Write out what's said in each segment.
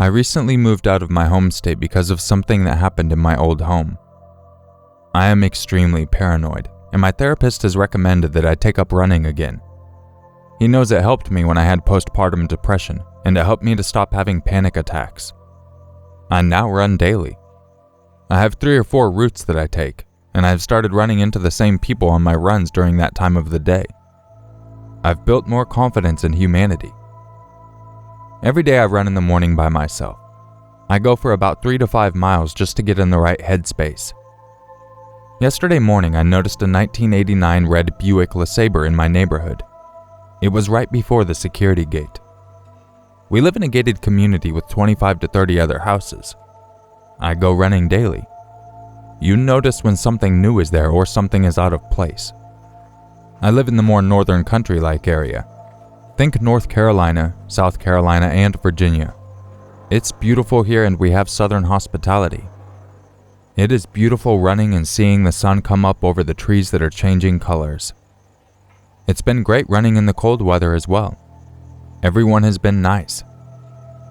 I recently moved out of my home state because of something that happened in my old home. I am extremely paranoid, and my therapist has recommended that I take up running again. He knows it helped me when I had postpartum depression, and it helped me to stop having panic attacks. I now run daily. I have 3 or 4 routes that I take, and I've started running into the same people on my runs during that time of the day. I've built more confidence in humanity. Every day I run in the morning by myself. I go for about 3 to 5 miles just to get in the right headspace. Yesterday morning I noticed a 1989 red Buick LeSabre in my neighborhood. It was right before the security gate. We live in a gated community with 25 to 30 other houses. I go running daily. You notice when something new is there or something is out of place. I live in the more northern country-like area. Think North Carolina, South Carolina, and Virginia. It's beautiful here and we have southern hospitality. It is beautiful running and seeing the sun come up over the trees that are changing colors. It's been great running in the cold weather as well. Everyone has been nice.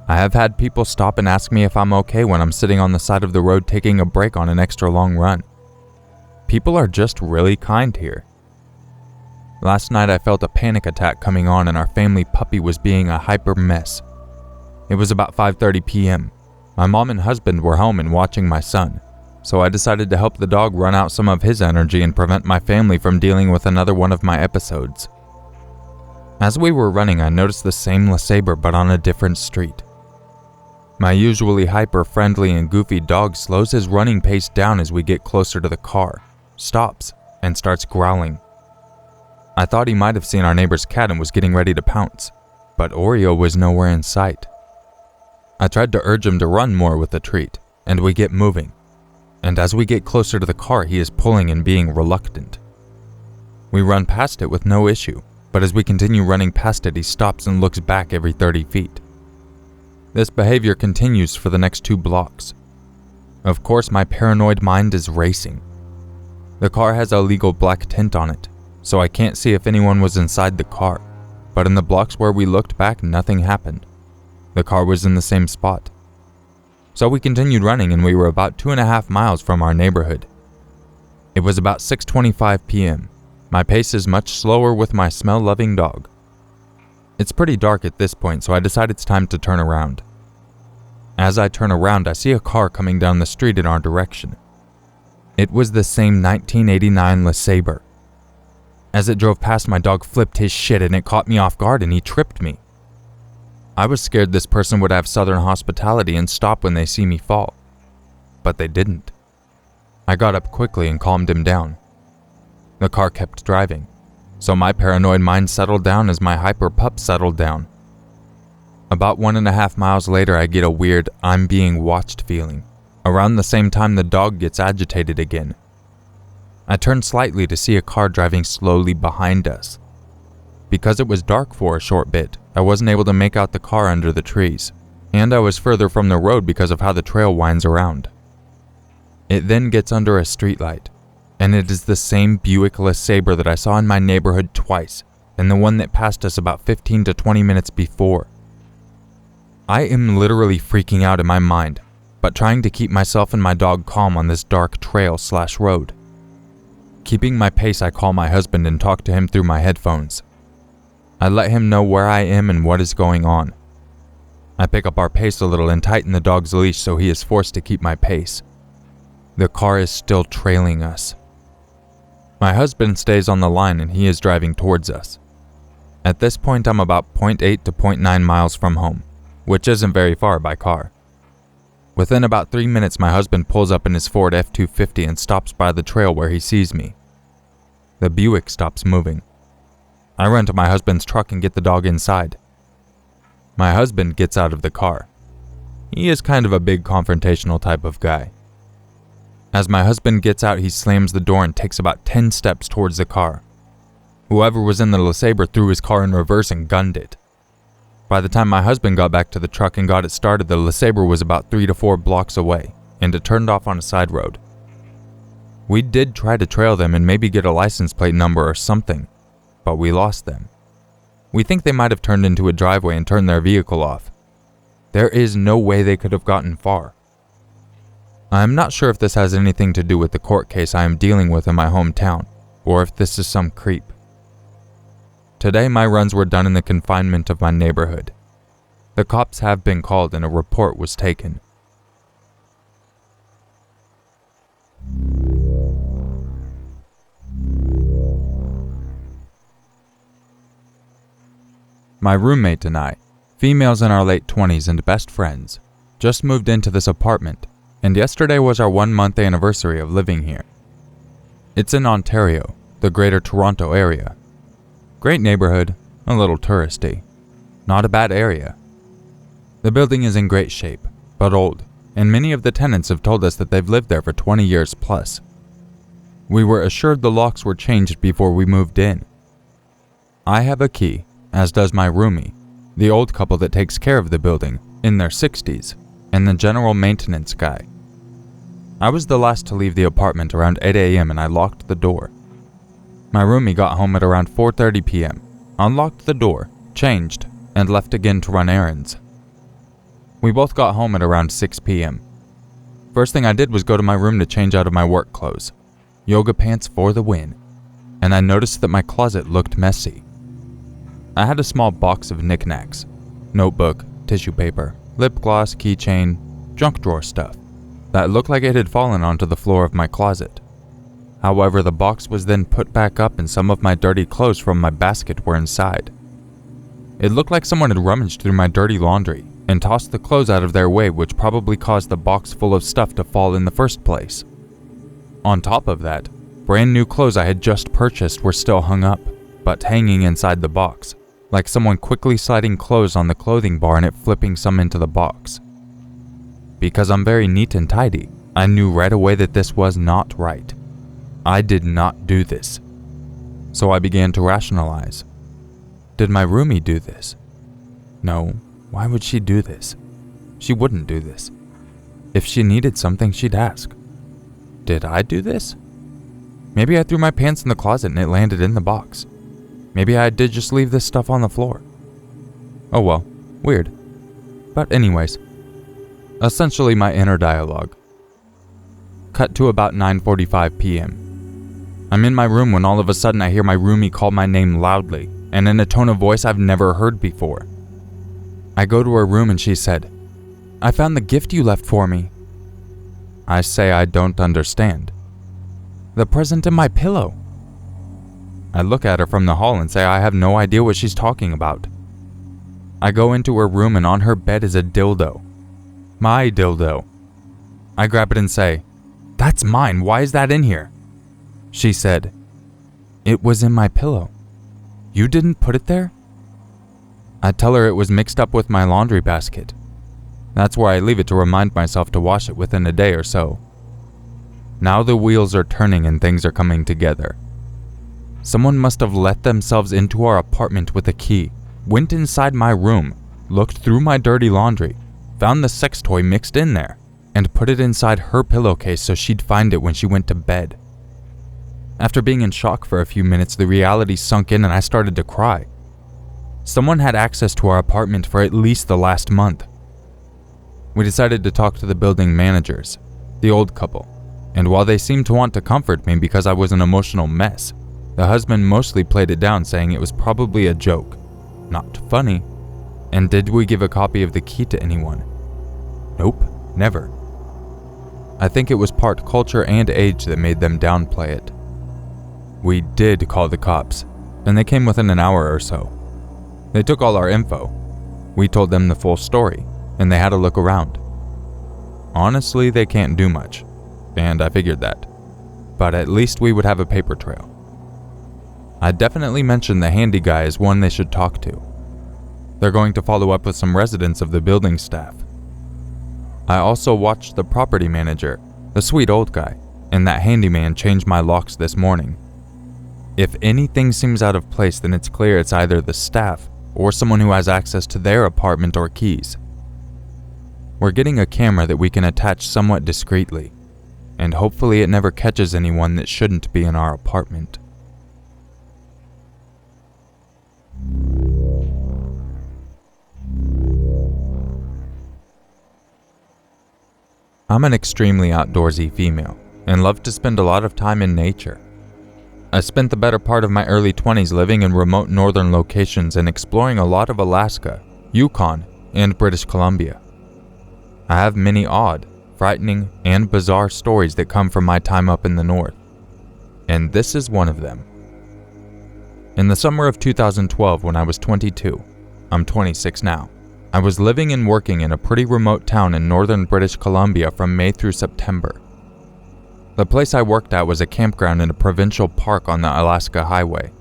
I have had people stop and ask me if I'm okay when I'm sitting on the side of the road taking a break on an extra long run. People are just really kind here. Last night I felt a panic attack coming on and our family puppy was being a hyper mess. It was about 5:30 p.m. My mom and husband were home and watching my son, so I decided to help the dog run out some of his energy and prevent my family from dealing with another one of my episodes. As we were running, I noticed the same LeSabre but on a different street. My usually hyper-friendly and goofy dog slows his running pace down as we get closer to the car, stops, and starts growling. I thought he might have seen our neighbor's cat and was getting ready to pounce, but Oreo was nowhere in sight. I tried to urge him to run more with the treat, and we get moving. And as we get closer to the car, he is pulling and being reluctant. We run past it with no issue, but as we continue running past it, he stops and looks back every 30 feet. This behavior continues for the next 2 blocks. Of course, my paranoid mind is racing. The car has a legal black tint on it, so I can't see if anyone was inside the car, but in the blocks where we looked back, nothing happened. The car was in the same spot. So we continued running and we were about 2.5 miles from our neighborhood. It was about 6:25 p.m. My pace is much slower with my smell-loving dog. It's pretty dark at this point, so I decide it's time to turn around. As I turn around, I see a car coming down the street in our direction. It was the same 1989 LeSabre. As it drove past, my dog flipped his shit and it caught me off guard and he tripped me. I was scared this person would have southern hospitality and stop when they see me fall, but they didn't. I got up quickly and calmed him down. The car kept driving, so my paranoid mind settled down as my hyper pup settled down. About 1.5 miles later, I get a weird I'm being watched feeling. Around the same time the dog gets agitated again. I turned slightly to see a car driving slowly behind us. Because it was dark for a short bit, I wasn't able to make out the car under the trees, and I was further from the road because of how the trail winds around. It then gets under a streetlight, and it is the same Buick LeSabre that I saw in my neighborhood twice, and the one that passed us about 15 to 20 minutes before. I am literally freaking out in my mind, but trying to keep myself and my dog calm on this dark trail/road. Keeping my pace, I call my husband and talk to him through my headphones. I let him know where I am and what is going on. I pick up our pace a little and tighten the dog's leash so he is forced to keep my pace. The car is still trailing us. My husband stays on the line and he is driving towards us. At this point, I'm about 0.8 to 0.9 miles from home, which isn't very far by car. Within about 3 minutes, my husband pulls up in his Ford F-250 and stops by the trail where he sees me. The Buick stops moving. I run to my husband's truck and get the dog inside. My husband gets out of the car. He is kind of a big confrontational type of guy. As my husband gets out, he slams the door and takes about 10 steps towards the car. Whoever was in the LeSabre threw his car in reverse and gunned it. By the time my husband got back to the truck and got it started, the LeSabre was about 3 to 4 blocks away, and it turned off on a side road. We did try to trail them and maybe get a license plate number or something, but we lost them. We think they might have turned into a driveway and turned their vehicle off. There is no way they could have gotten far. I am not sure if this has anything to do with the court case I am dealing with in my hometown, or if this is some creep. Today my runs were done in the confinement of my neighborhood. The cops have been called and a report was taken. My roommate and I, females in our late 20s and best friends, just moved into this apartment, and yesterday was our 1-month anniversary of living here. It's in Ontario, the Greater Toronto area. Great neighborhood, a little touristy. Not a bad area. The building is in great shape, but old, and many of the tenants have told us that they've lived there for 20 years plus. We were assured the locks were changed before we moved in. I have a key, as does my roomie, the old couple that takes care of the building, in their 60s, and the general maintenance guy. I was the last to leave the apartment around 8 a.m. and I locked the door. My roomie got home at around 4:30 p.m., unlocked the door, changed, and left again to run errands. We both got home at around 6 p.m. First thing I did was go to my room to change out of my work clothes. Yoga pants for the win. And I noticed that my closet looked messy. I had a small box of knickknacks, notebook, tissue paper, lip gloss, keychain, junk drawer stuff, that looked like it had fallen onto the floor of my closet. However, the box was then put back up and some of my dirty clothes from my basket were inside. It looked like someone had rummaged through my dirty laundry and tossed the clothes out of their way, which probably caused the box full of stuff to fall in the first place. On top of that, brand new clothes I had just purchased were still hung up, but hanging inside the box, like someone quickly sliding clothes on the clothing bar and it flipping some into the box. Because I'm very neat and tidy, I knew right away that this was not right. I did not do this. So I began to rationalize. Did my roomie do this? No, why would she do this? She wouldn't do this. If she needed something, she'd ask. Did I do this? Maybe I threw my pants in the closet and it landed in the box. Maybe I did just leave this stuff on the floor. Oh well, weird. But anyways, essentially my inner dialogue. Cut to about 9:45 p.m. I'm in my room when all of a sudden I hear my roomie call my name loudly and in a tone of voice I've never heard before. I go to her room and she said, "I found the gift you left for me." I say I don't understand. The present in my pillow. I look at her from the hall and say I have no idea what she's talking about. I go into her room and on her bed is a dildo. My dildo. I grab it and say, "That's mine, why is that in here?" She said, "It was in my pillow. You didn't put it there?" I tell her it was mixed up with my laundry basket. That's where I leave it to remind myself to wash it within a day or so. Now the wheels are turning and things are coming together. Someone must have let themselves into our apartment with a key, went inside my room, looked through my dirty laundry, found the sex toy mixed in there, and put it inside her pillowcase so she'd find it when she went to bed. After being in shock for a few minutes, the reality sunk in and I started to cry. Someone had access to our apartment for at least the last month. We decided to talk to the building managers, the old couple, and while they seemed to want to comfort me because I was an emotional mess, the husband mostly played it down saying it was probably a joke, not funny. And did we give a copy of the key to anyone? Nope, never. I think it was part culture and age that made them downplay it. We did call the cops, and they came within an hour or so. They took all our info. We told them the full story, and they had a look around. Honestly, they can't do much, and I figured that. But at least we would have a paper trail. I definitely mentioned the handy guy as one they should talk to. They're going to follow up with some residents of the building staff. I also watched the property manager, the sweet old guy, and that handyman change my locks this morning. If anything seems out of place, then it's clear it's either the staff or someone who has access to their apartment or keys. We're getting a camera that we can attach somewhat discreetly, and hopefully it never catches anyone that shouldn't be in our apartment. I'm an extremely outdoorsy female and love to spend a lot of time in nature. I spent the better part of my early 20s living in remote northern locations and exploring a lot of Alaska, Yukon, and British Columbia. I have many odd, frightening, and bizarre stories that come from my time up in the north, and this is one of them. In the summer of 2012, when I was 22, I'm 26 now, I was living and working in a pretty remote town in northern British Columbia from May through September. The place I worked at was a campground in a provincial park on the Alaska Highway,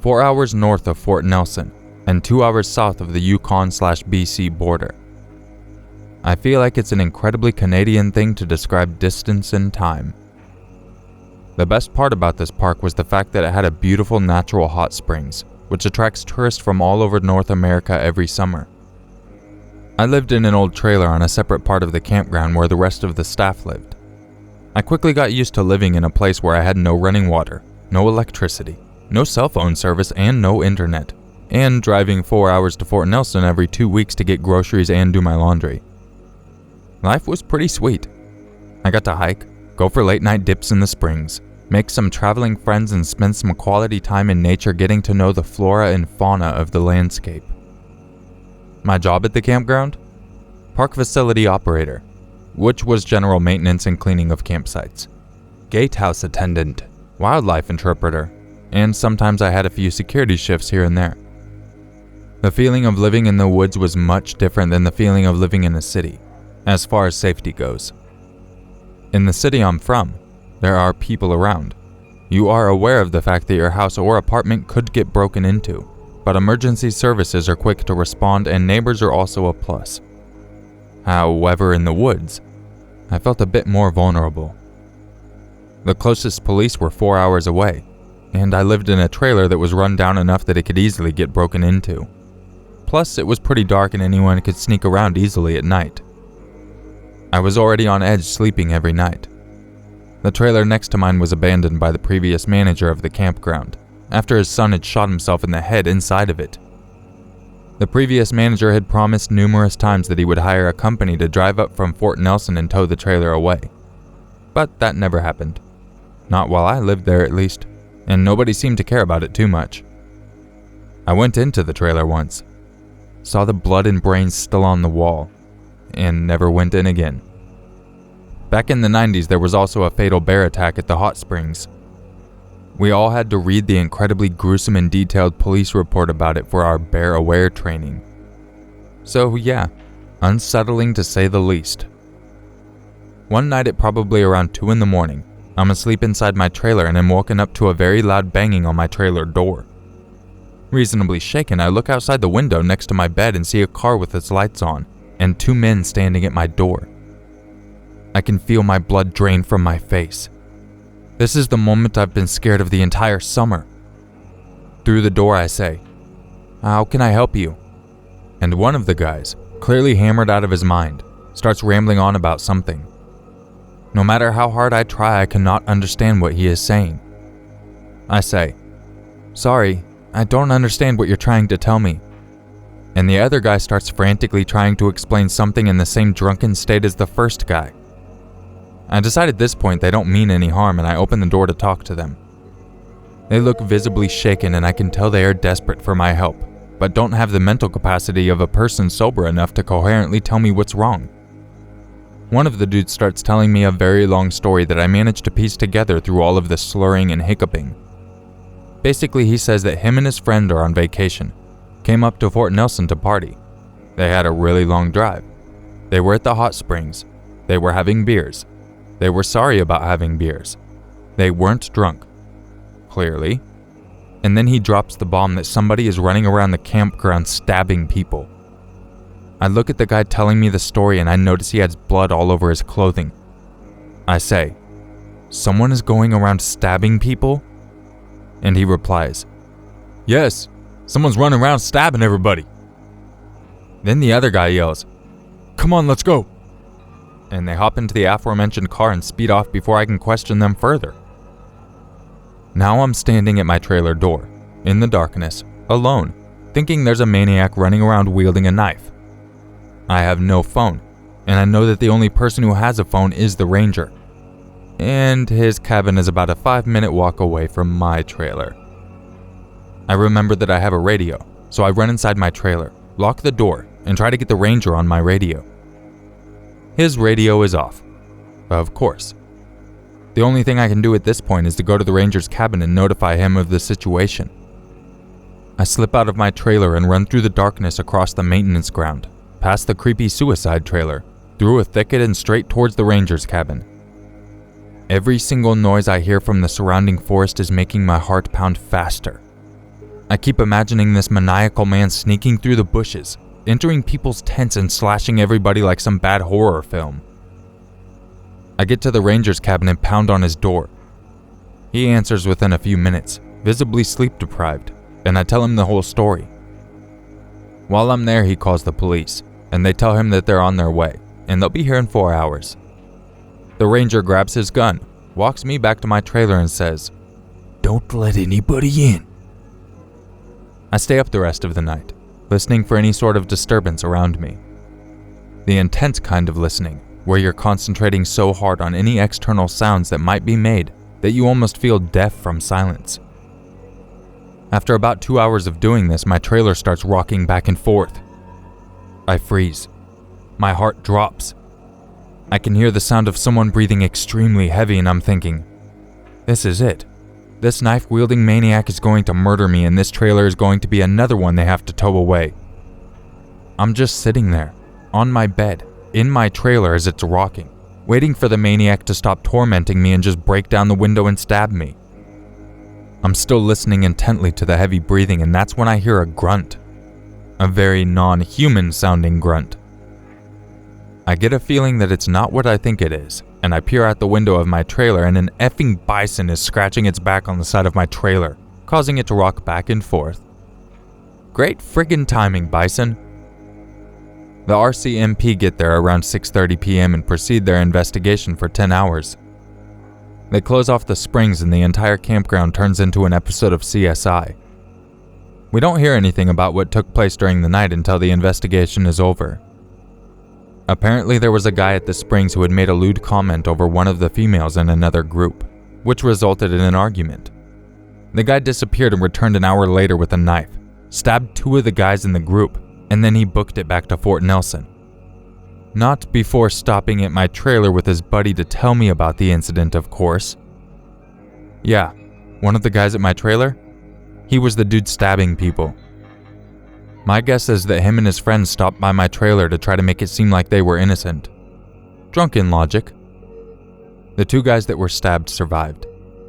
4 hours north of Fort Nelson and 2 hours south of the Yukon/BC border. I feel like it's an incredibly Canadian thing to describe distance and time. The best part about this park was the fact that it had a beautiful natural hot springs, which attracts tourists from all over North America every summer. I lived in an old trailer on a separate part of the campground where the rest of the staff lived. I quickly got used to living in a place where I had no running water, no electricity, no cell phone service, and no internet, and driving 4 hours to Fort Nelson every 2 weeks to get groceries and do my laundry. Life was pretty sweet. I got to hike, go for late night dips in the springs, make some traveling friends, and spend some quality time in nature getting to know the flora and fauna of the landscape. My job at the campground? Park facility operator, which was general maintenance and cleaning of campsites, gatehouse attendant, wildlife interpreter, and sometimes I had a few security shifts here and there. The feeling of living in the woods was much different than the feeling of living in a city, as far as safety goes. In the city I'm from, there are people around. You are aware of the fact that your house or apartment could get broken into, but emergency services are quick to respond and neighbors are also a plus. However, in the woods, I felt a bit more vulnerable. The closest police were 4 hours away, and I lived in a trailer that was run down enough that it could easily get broken into. Plus, it was pretty dark and anyone could sneak around easily at night. I was already on edge sleeping every night. The trailer next to mine was abandoned by the previous manager of the campground, after his son had shot himself in the head inside of it. The previous manager had promised numerous times that he would hire a company to drive up from Fort Nelson and tow the trailer away. But that never happened. Not while I lived there, at least, and nobody seemed to care about it too much. I went into the trailer once, saw the blood and brains still on the wall, and never went in again. Back in the 90s, there was also a fatal bear attack at the hot springs. We all had to read the incredibly gruesome and detailed police report about it for our bear-aware training. So yeah, unsettling to say the least. One night at probably around 2 a.m, I'm asleep inside my trailer and am woken up to a very loud banging on my trailer door. Reasonably shaken, I look outside the window next to my bed and see a car with its lights on, and 2 men standing at my door. I can feel my blood drain from my face. This is the moment I've been scared of the entire summer. Through the door I say, "How can I help you?" And one of the guys, clearly hammered out of his mind, starts rambling on about something. No matter how hard I try, I cannot understand what he is saying. I say, "Sorry, I don't understand what you're trying to tell me." And the other guy starts frantically trying to explain something in the same drunken state as the first guy. I decide at this point they don't mean any harm, and I open the door to talk to them. They look visibly shaken, and I can tell they are desperate for my help, but don't have the mental capacity of a person sober enough to coherently tell me what's wrong. One of the dudes starts telling me a very long story that I managed to piece together through all of the slurring and hiccuping. Basically, he says that him and his friend are on vacation, came up to Fort Nelson to party. They had a really long drive. They were at the hot springs. They were having beers. They were sorry about having beers. They weren't drunk, clearly. And then he drops the bomb that somebody is running around the campground stabbing people. I look at the guy telling me the story and I notice he has blood all over his clothing. I say, "Someone is going around stabbing people?" And he replies, "Yes, someone's running around stabbing everybody." Then the other guy yells, "Come on, let's go." And they hop into the aforementioned car and speed off before I can question them further. Now I'm standing at my trailer door, in the darkness, alone, thinking there's a maniac running around wielding a knife. I have no phone, and I know that the only person who has a phone is the ranger. And his cabin is about a 5-minute walk away from my trailer. I remember that I have a radio, so I run inside my trailer, lock the door, and try to get the ranger on my radio. His radio is off, of course. The only thing I can do at this point is to go to the ranger's cabin and notify him of the situation. I slip out of my trailer and run through the darkness across the maintenance ground, past the creepy suicide trailer, through a thicket and straight towards the ranger's cabin. Every single noise I hear from the surrounding forest is making my heart pound faster. I keep imagining this maniacal man sneaking through the bushes, entering people's tents and slashing everybody like some bad horror film. I get to the ranger's cabin and pound on his door. He answers within a few minutes, visibly sleep-deprived, and I tell him the whole story. While I'm there, he calls the police, and they tell him that they're on their way, and they'll be here in 4 hours. The ranger grabs his gun, walks me back to my trailer and says, "Don't let anybody in." I stay up the rest of the night, listening for any sort of disturbance around me. The intense kind of listening, where you're concentrating so hard on any external sounds that might be made that you almost feel deaf from silence. After about 2 hours of doing this, my trailer starts rocking back and forth. I freeze. My heart drops. I can hear the sound of someone breathing extremely heavy, and I'm thinking, this is it. This knife-wielding maniac is going to murder me, and this trailer is going to be another one they have to tow away. I'm just sitting there, on my bed, in my trailer as it's rocking, waiting for the maniac to stop tormenting me and just break down the window and stab me. I'm still listening intently to the heavy breathing, and that's when I hear a grunt. A very non-human sounding grunt. I get a feeling that it's not what I think it is, and I peer out the window of my trailer, and an effing bison is scratching its back on the side of my trailer, causing it to rock back and forth. Great friggin' timing, bison. The RCMP get there around 6:30 p.m. and proceed their investigation for 10 hours. They close off the springs and the entire campground turns into an episode of CSI. We don't hear anything about what took place during the night until the investigation is over. Apparently there was a guy at the springs who had made a lewd comment over one of the females in another group, which resulted in an argument. The guy disappeared and returned an hour later with a knife, stabbed 2 of the guys in the group, and then he booked it back to Fort Nelson. Not before stopping at my trailer with his buddy to tell me about the incident, of course. Yeah, one of the guys at my trailer? He was the dude stabbing people. My guess is that him and his friends stopped by my trailer to try to make it seem like they were innocent. Drunken logic. The 2 guys that were stabbed survived,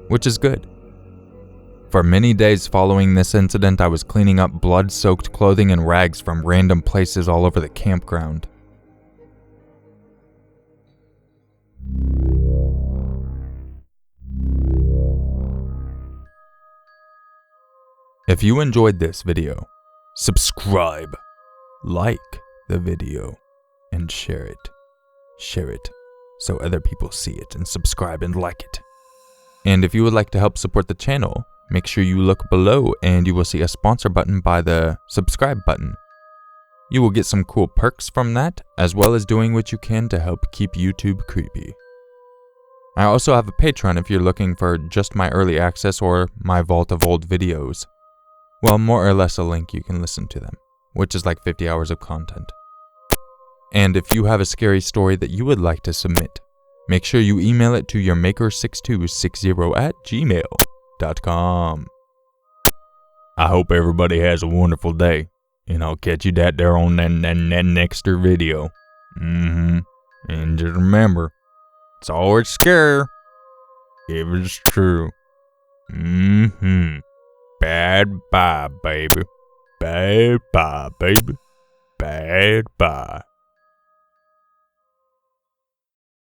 which is good. For many days following this incident, I was cleaning up blood-soaked clothing and rags from random places all over the campground. If you enjoyed this video, subscribe, like the video, and share it. Share it so other people see it and subscribe and like it. And if you would like to help support the channel, make sure you look below and you will see a sponsor button by the subscribe button. You will get some cool perks from that, as well as doing what you can to help keep YouTube creepy. I also have a Patreon if you're looking for just my early access or my vault of old videos. Well, more or less a link you can listen to them, which is like 50 hours of content. And if you have a scary story that you would like to submit, make sure you email it to urmaker6260@gmail.com. I hope everybody has a wonderful day, and I'll catch you that there on that next video. And just remember, it's always scary if it's true. Bad bye, baby. Bad bye, baby. Bad bye.